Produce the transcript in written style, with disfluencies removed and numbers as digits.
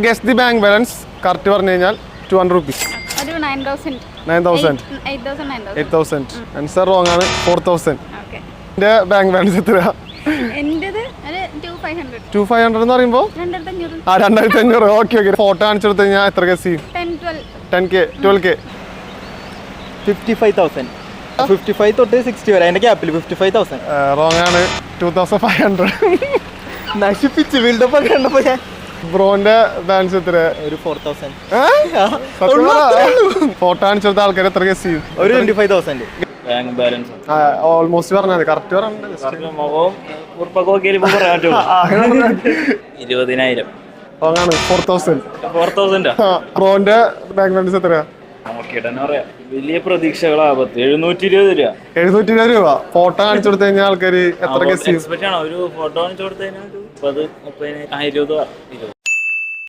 Guess the bank balance correct പറഞ്ഞു കഴിഞ്ഞാൽ 200 rupees. 9,000. 8,000. Answer wrong ആണ്. 4,000. എന്റെ ബാങ്ക് ബാലൻസ് എത്രയാ? 2,500 എന്ന് പറയുമ്പോൾ 2,500. ഓക്കെ. ഫോട്ടോ കാണിച്ചു കൊടുത്തു കഴിഞ്ഞാൽ എത്ര ഗസ് ചെയ്യും? 10K 12K 55,000. 55 തൊട്ട് 60 വരെ അതിന്റെ ക്യാപ്പിൽ 55,000. റോങ് ആണ്. 2,500. നശിപ്പിച്ച് ബിൽഡപ്പ് ഒക്കെ കണ്ടപ്പോ ഞാൻ. ബ്രോന്റെ ബാലൻസ് എത്ര? ഒരു 4,000. ഫോട്ടോ കാണിച്ചു കൊടുത്ത ആൾക്കാർ എത്ര ഗസ് ചെയ്യും? ഒരു 25,000. ബാങ്ക് ബാലൻസ് ഓൾമോസ്റ്റ് പറഞ്ഞത് കറക്റ്റ് പറഞ്ഞത് 20,000. റോങ് ആണ്. 4,000. ബ്രോന്റെ ബാങ്ക് ബാലൻസ് എത്രയാ? വലിയ പ്രതീക്ഷകളാപത്ത് 720 രൂപ. 720 രൂപ. ഫോട്ടോ കാണിച്ചു കൊടുത്തു കഴിഞ്ഞാൽ ആൾക്കാർ എത്ര ഗസ് ചെയ്യും? ഒരു ഫോട്ടോ കാണിച്ചു കൊടുത്തു കഴിഞ്ഞാൽ 30, 30, 20.